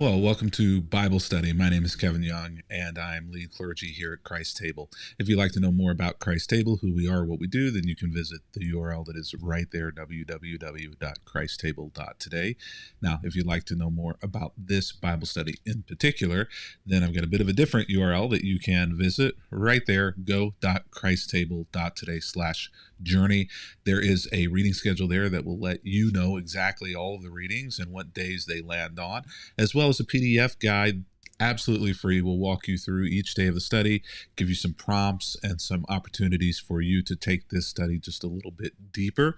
Well, welcome to Bible study. My name is Kevin Young, and I'm lead clergy here at Christ Table. If you'd like to know more about Christ Table, who we are, what we do, then you can visit the URL that is right there, www.christstable.today. Now, if you'd like to know more about this Bible study in particular, then I've got a bit of a different URL that you can visit right there, go.christstable.today/journey. There is a reading schedule there that will let you know exactly all of the readings and what days they land on, as well as a PDF guide, absolutely free. We'll walk you through each day of the study, give you some prompts and some opportunities for you to take this study just a little bit deeper.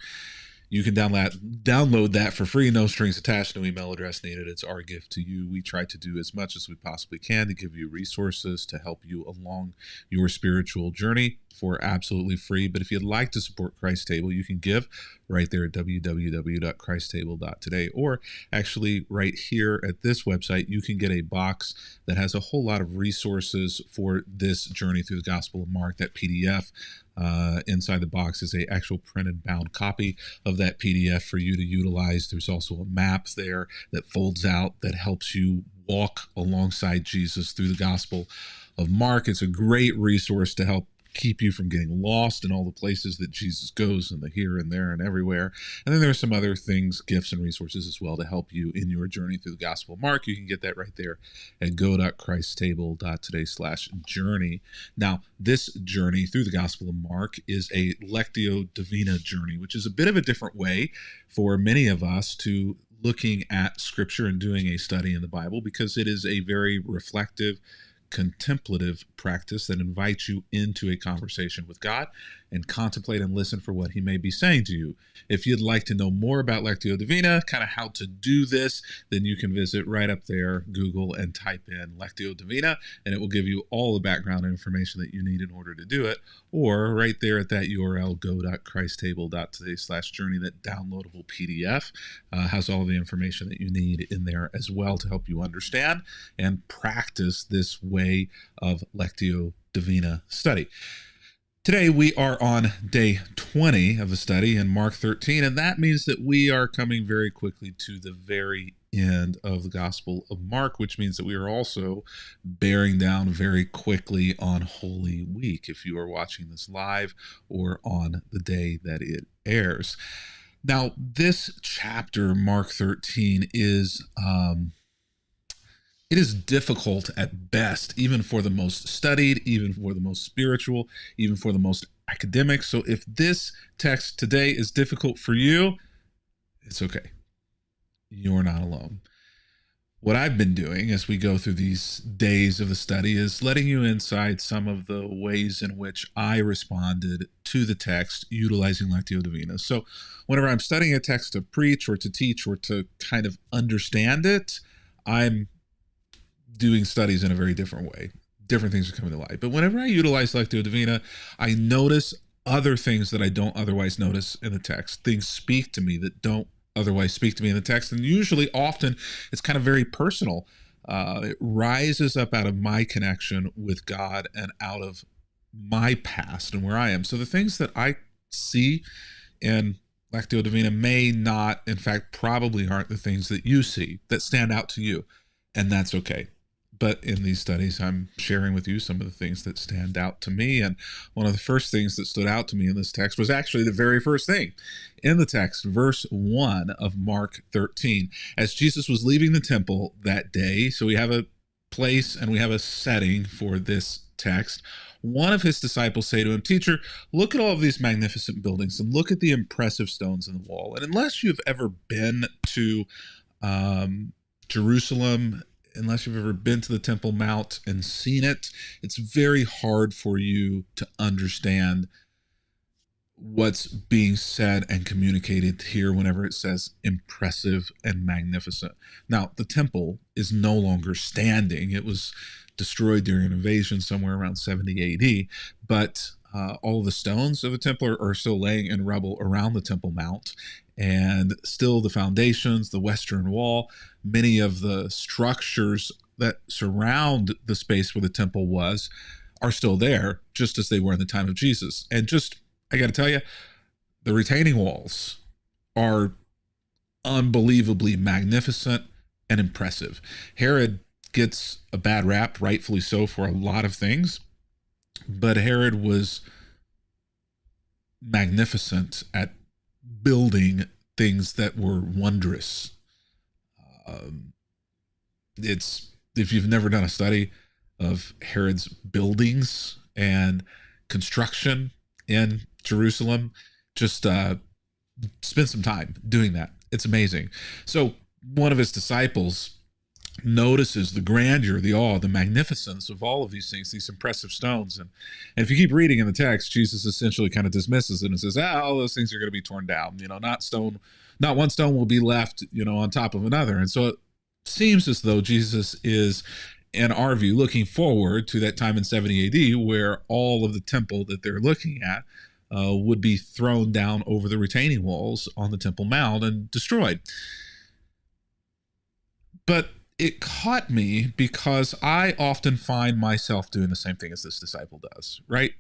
You can download that for free, no strings attached, no email address needed. It's our gift to you. We try to do as much as we possibly can to give you resources to help you along your spiritual journey for absolutely free. But if you'd like to support Christ Table, you can give right there at www.christstable.today, or actually right here at this website, you can get a box that has a whole lot of resources for this journey through the Gospel of Mark. That PDF inside the box is a actual printed bound copy of that PDF for you to utilize. There's also a map there that folds out that helps you walk alongside Jesus through the Gospel of Mark. It's a great resource to help keep you from getting lost in all the places that Jesus goes, and the here and there and everywhere. And then there are some other things, gifts and resources as well to help you in your journey through the Gospel of Mark. You can get that right there at go.christstable.today/journey. Now, this journey through the Gospel of Mark is a Lectio Divina journey, which is a bit of a different way for many of us to looking at Scripture and doing a study in the Bible, because it is a very reflective, contemplative practice that invites you into a conversation with God and contemplate and listen for what he may be saying to you. If you'd like to know more about Lectio Divina, kind of how to do this, then you can visit right up there, Google, and type in Lectio Divina, and it will give you all the background information that you need in order to do it. Or right there at that URL, go.christstable.today/journey, that downloadable PDF has all the information that you need in there as well to help you understand and practice this way of Lectio Divina study. Today we are on day 20 of the study in Mark 13, and that means that we are coming very quickly to the very end of the Gospel of Mark, which means that we are also bearing down very quickly on Holy Week, if you are watching this live or on the day that it airs. Now, this chapter, Mark 13, it is difficult at best, even for the most studied, even for the most spiritual, even for the most academic. So if this text today is difficult for you, it's okay. You're not alone. What I've been doing as we go through these days of the study is letting you inside some of the ways in which I responded to the text utilizing Lectio Divina. So whenever I'm studying a text to preach or to teach or to kind of understand it, I'm doing studies in a very different way. Different things are coming to light. But whenever I utilize Lectio Divina, I notice other things that I don't otherwise notice in the text. Things speak to me that don't otherwise speak to me in the text. And usually, often, it's kind of very personal. It rises up out of my connection with God and out of my past and where I am. So the things that I see in Lectio Divina may not, in fact, probably aren't the things that you see that stand out to you. And that's okay. But in these studies, I'm sharing with you some of the things that stand out to me. And one of the first things that stood out to me in this text was actually the very first thing in the text, verse 1 of Mark 13. As Jesus was leaving the temple that day, so we have a place and we have a setting for this text, one of his disciples say to him, "Teacher, look at all of these magnificent buildings and look at the impressive stones in the wall." And unless you've ever been to Jerusalem, unless you've ever been to the Temple Mount and seen it, it's very hard for you to understand what's being said and communicated here whenever it says impressive and magnificent. Now, the temple is no longer standing. It was destroyed during an invasion somewhere around 70 AD, but all the stones of the temple are still laying in rubble around the Temple Mount, and still the foundations, the western wall, many of the structures that surround the space where the temple was are still there, just as they were in the time of Jesus. And I got to tell you, the retaining walls are unbelievably magnificent and impressive. Herod gets a bad rap, rightfully so, for a lot of things, but Herod was magnificent at building things that were wondrous. Um, it's if you've never done a study of Herod's buildings and construction in Jerusalem, just spend some time doing that. It's amazing. So one of his disciples notices the grandeur, the awe, the magnificence of all of these things, these impressive stones. And if you keep reading in the text, Jesus essentially kind of dismisses it and says, all those things are going to be torn down. Not one stone will be left, on top of another. And so it seems as though Jesus is, in our view, looking forward to that time in 70 AD where all of the temple that they're looking at would be thrown down over the retaining walls on the Temple Mount and destroyed. But it caught me because I often find myself doing the same thing as this disciple does, right?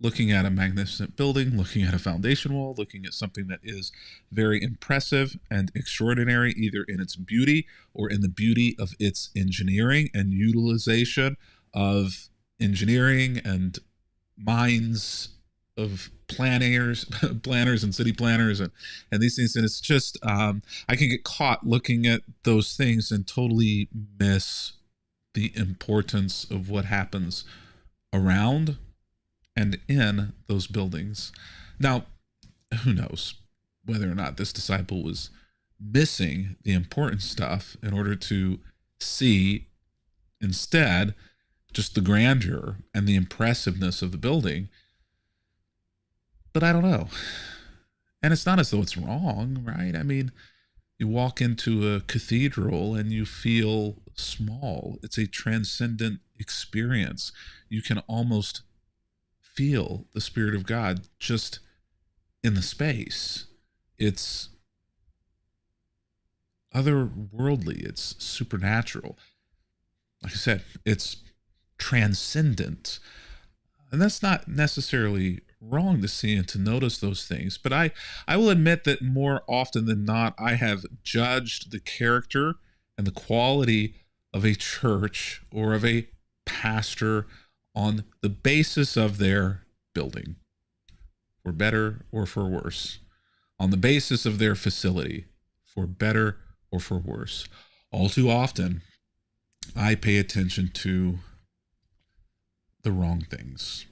Looking at a magnificent building, looking at a foundation wall, looking at something that is very impressive and extraordinary, either in its beauty or in the beauty of its engineering and utilization of engineering and minds of planners and city planners and these things. And it's just, I can get caught looking at those things and totally miss the importance of what happens around and in those buildings. Now, who knows whether or not this disciple was missing the important stuff in order to see instead just the grandeur and the impressiveness of the building. But I don't know. And it's not as though it's wrong, right? I mean, you walk into a cathedral and you feel small. It's a transcendent experience. You can almost feel the Spirit of God just in the space. It's otherworldly. It's supernatural. Like I said, it's transcendent. And that's not necessarily wrong to see and to notice those things. But I will admit that more often than not, I have judged the character and the quality of a church or of a pastor on the basis of their building, for better or for worse, on the basis of their facility, for better or for worse. All too often, I pay attention to the wrong things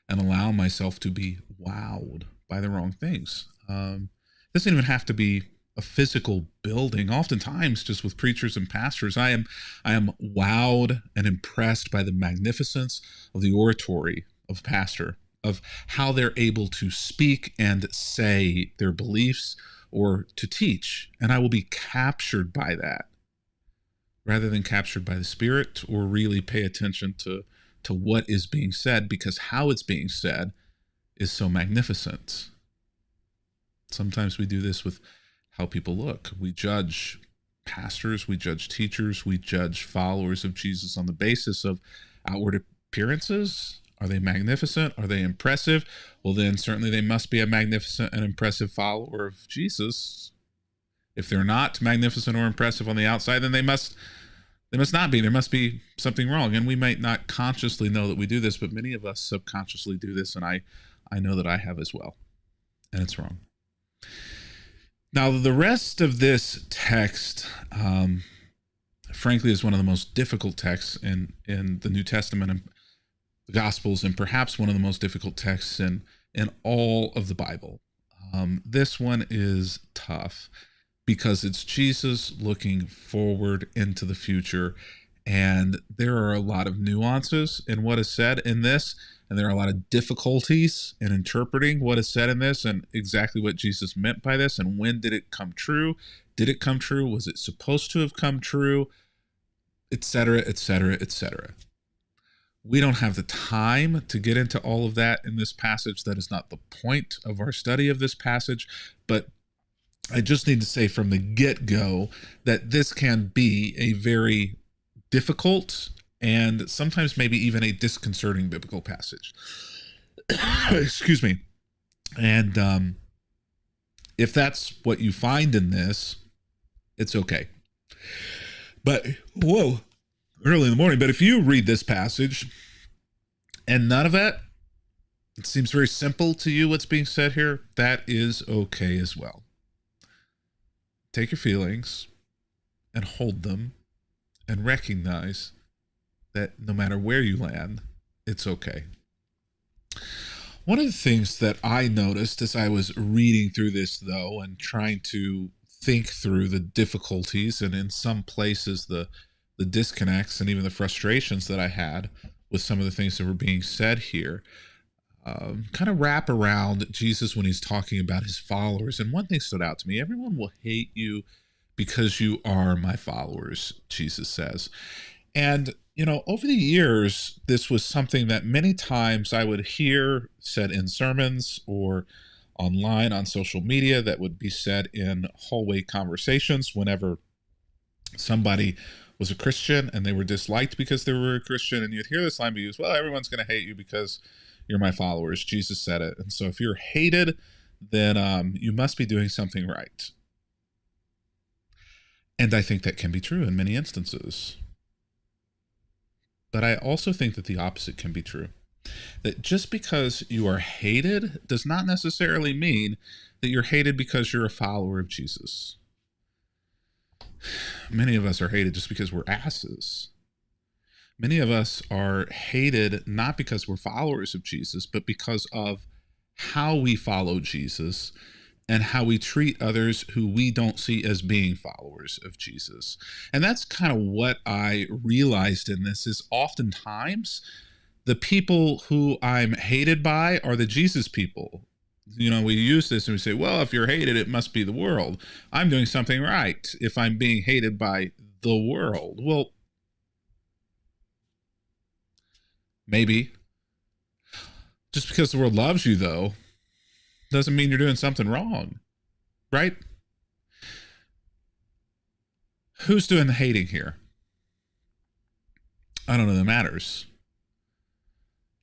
and allow myself to be wowed by the wrong things. It doesn't even have to be a physical building. Oftentimes, just with preachers and pastors, I am wowed and impressed by the magnificence of the oratory of pastor, of how they're able to speak and say their beliefs or to teach. And I will be captured by that rather than captured by the Spirit or really pay attention to what is being said, because how it's being said is so magnificent. Sometimes we do this with how people look. We judge pastors, we judge teachers, we judge followers of Jesus on the basis of outward appearances. Are they magnificent? Are they impressive? Well, then certainly they must be a magnificent and impressive follower of Jesus. If they're not magnificent or impressive on the outside, then they must not be. There must be something wrong. And we might not consciously know that we do this, but many of us subconsciously do this. And I know that I have as well. And it's wrong. Now, the rest of this text, frankly, is one of the most difficult texts in the New Testament and the Gospels, and perhaps one of the most difficult texts in all of the Bible. This one is tough, because it's Jesus looking forward into the future. And there are a lot of nuances in what is said in this. And there are a lot of difficulties in interpreting what is said in this and exactly what Jesus meant by this. And when did it come true? Did it come true? Was it supposed to have come true? Etc., etc., etc. We don't have the time to get into all of that in this passage. That is not the point of our study of this passage. But I just need to say from the get-go that this can be a very difficult and sometimes maybe even a disconcerting biblical passage. Excuse me. And if that's what you find in this, it's okay. But, whoa, early in the morning. But if you read this passage and none of that, it seems very simple to you what's being said here, that is okay as well. Take your feelings and hold them and recognize that no matter where you land, it's okay. One of the things that I noticed as I was reading through this, though, and trying to think through the difficulties and in some places the disconnects and even the frustrations that I had with some of the things that were being said here, kind of wrap around Jesus when he's talking about his followers. And one thing stood out to me: everyone will hate you because you are my followers, Jesus says. And, over the years, this was something that many times I would hear said in sermons or online on social media, that would be said in hallway conversations whenever somebody was a Christian and they were disliked because they were a Christian. And you'd hear this line be used: well, everyone's going to hate you because you're my followers. Jesus said it. And so if you're hated, then you must be doing something right. And I think that can be true in many instances. But I also think that the opposite can be true. That just because you are hated does not necessarily mean that you're hated because you're a follower of Jesus. Many of us are hated just because we're asses. Many of us are hated not because we're followers of Jesus, but because of how we follow Jesus and how we treat others who we don't see as being followers of Jesus. And that's kind of what I realized in this, is oftentimes the people who I'm hated by are the Jesus people. We use this and we say, well, if you're hated, it must be the world. I'm doing something right if I'm being hated by the world. Well, maybe. Just because the world loves you, though, doesn't mean you're doing something wrong, right? Who's doing the hating here? I don't know that matters.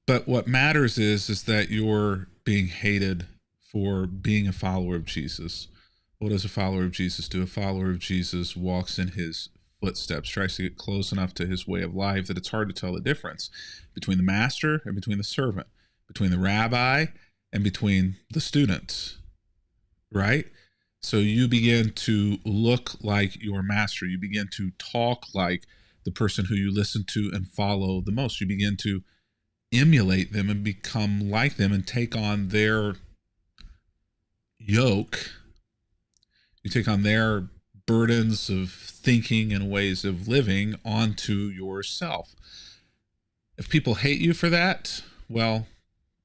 But what matters is that you're being hated for being a follower of Jesus. What does a follower of Jesus do? A follower of Jesus walks in his footsteps, tries to get close enough to his way of life that it's hard to tell the difference between the master and between the servant, between the rabbi and between the student, right? So you begin to look like your master. You begin to talk like the person who you listen to and follow the most. You begin to emulate them and become like them and take on their yoke. You take on their burdens of thinking and ways of living onto yourself. If people hate you for that, well,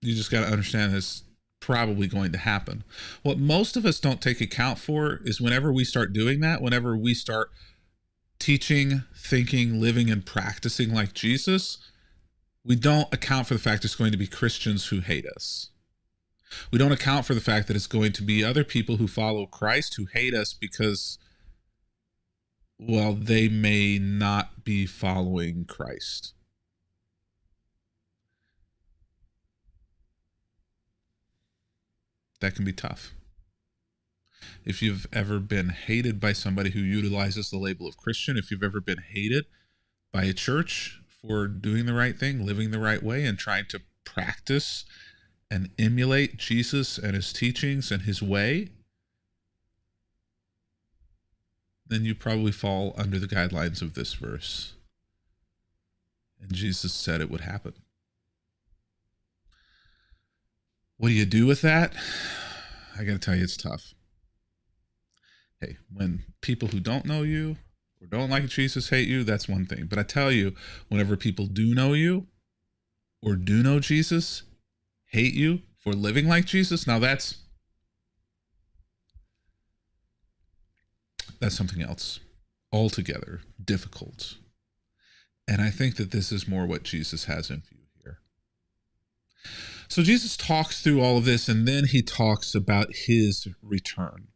you just got to understand it's probably going to happen. What most of us don't take account for is whenever we start doing that, whenever we start teaching, thinking, living, and practicing like Jesus, we don't account for the fact it's going to be Christians who hate us. We don't account for the fact that it's going to be other people who follow Christ who hate us because, well, they may not be following Christ. That can be tough. If you've ever been hated by somebody who utilizes the label of Christian, if you've ever been hated by a church for doing the right thing, living the right way, and trying to practice and emulate Jesus and his teachings and his way, then you probably fall under the guidelines of this verse. And Jesus said it would happen. What do you do with that? I got to tell you, it's tough. Hey, when people who don't know you or don't like Jesus hate you, that's one thing. But I tell you, whenever people do know you or do know Jesus, hate you for living like Jesus, now that's something else altogether difficult. And I think that this is more what Jesus has in view here. So Jesus talks through all of this, and then he talks about his return,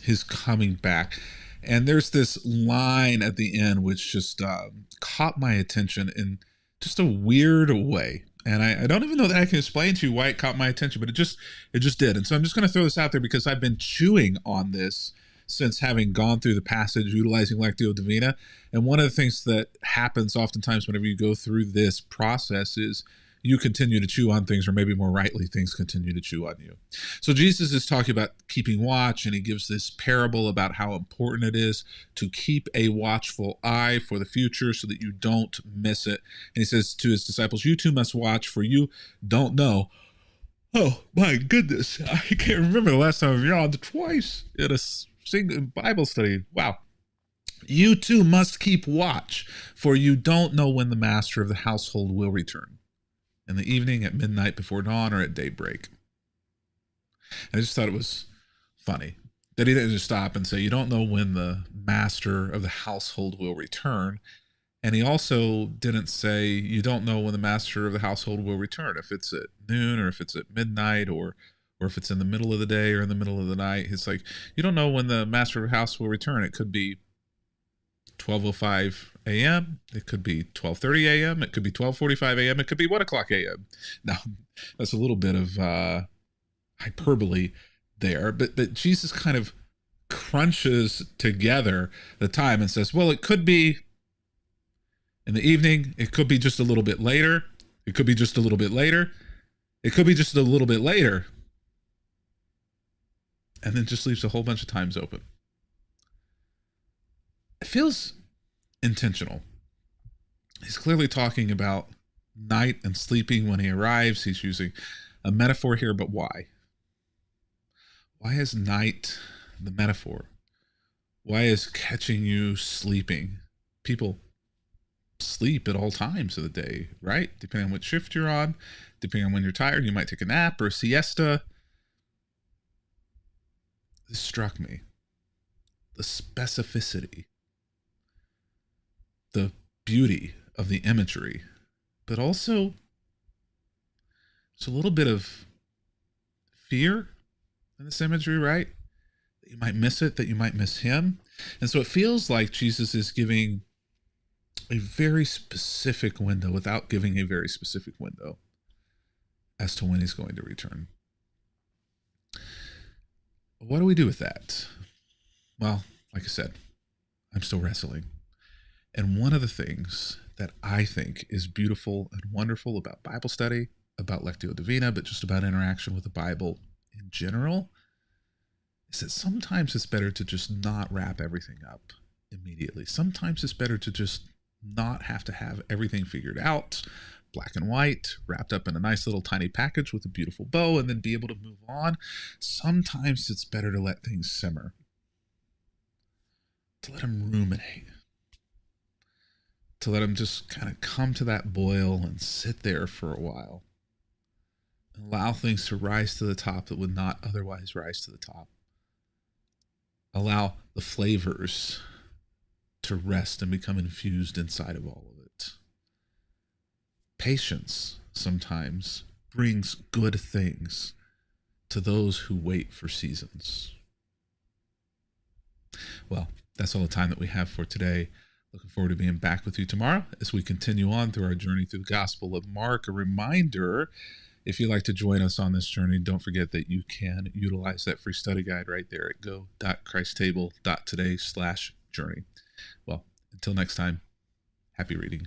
his coming back. And there's this line at the end which just caught my attention in just a weird way. And I don't even know that I can explain to you why it caught my attention, but it just did. And so I'm just going to throw this out there because I've been chewing on this since having gone through the passage utilizing Lectio Divina. And one of the things that happens oftentimes whenever you go through this process is you continue to chew on things, or maybe more rightly, things continue to chew on you. So Jesus is talking about keeping watch, and he gives this parable about how important it is to keep a watchful eye for the future so that you don't miss it. And he says to his disciples, you too must watch, for you don't know. Oh my goodness, I can't remember the last time I've yawned twice in a single Bible study. Wow. You too must keep watch, for you don't know when the master of the household will return, in the evening, at midnight, before dawn, or at daybreak. And I just thought it was funny that he didn't just stop and say, you don't know when the master of the household will return. And he also didn't say, you don't know when the master of the household will return, if it's at noon or if it's at midnight or if it's in the middle of the day or in the middle of the night. It's like, you don't know when the master of the house will return. It could be 12:05 a.m. It could be 12:30 a.m. It could be 12:45 a.m. It could be 1 o'clock a.m. Now, that's a little bit of hyperbole there, but Jesus kind of crunches together the time and says, well, it could be in the evening, it could be just a little bit later, it could be just a little bit later, it could be just a little bit later, and then just leaves a whole bunch of times open. It feels intentional. He's clearly talking about night and sleeping when he arrives. He's using a metaphor here, but why? Why is night the metaphor? Why is catching you sleeping? People sleep at all times of the day, right? Depending on what shift you're on, depending on when you're tired, you might take a nap or a siesta. This struck me. The specificity, the beauty of the imagery, but also it's a little bit of fear in this imagery, right? That you might miss it, that you might miss him. And so it feels like Jesus is giving a very specific window without giving a very specific window as to when he's going to return. What do we do with that? Well, like I said, I'm still wrestling. And one of the things that I think is beautiful and wonderful about Bible study, about Lectio Divina, but just about interaction with the Bible in general, is that sometimes it's better to just not wrap everything up immediately. Sometimes it's better to just not have to have everything figured out, black and white, wrapped up in a nice little tiny package with a beautiful bow, and then be able to move on. Sometimes it's better to let things simmer, to let them ruminate, to let them just kind of come to that boil and sit there for a while, and allow things to rise to the top that would not otherwise rise to the top. Allow the flavors to rest and become infused inside of all of it. Patience sometimes brings good things to those who wait for seasons. Well, that's all the time that we have for today. Looking forward to being back with you tomorrow as we continue on through our journey through the Gospel of Mark. A reminder, if you'd like to join us on this journey, don't forget that you can utilize that free study guide right there at go.christstable.today/journey. Well, until next time, happy reading.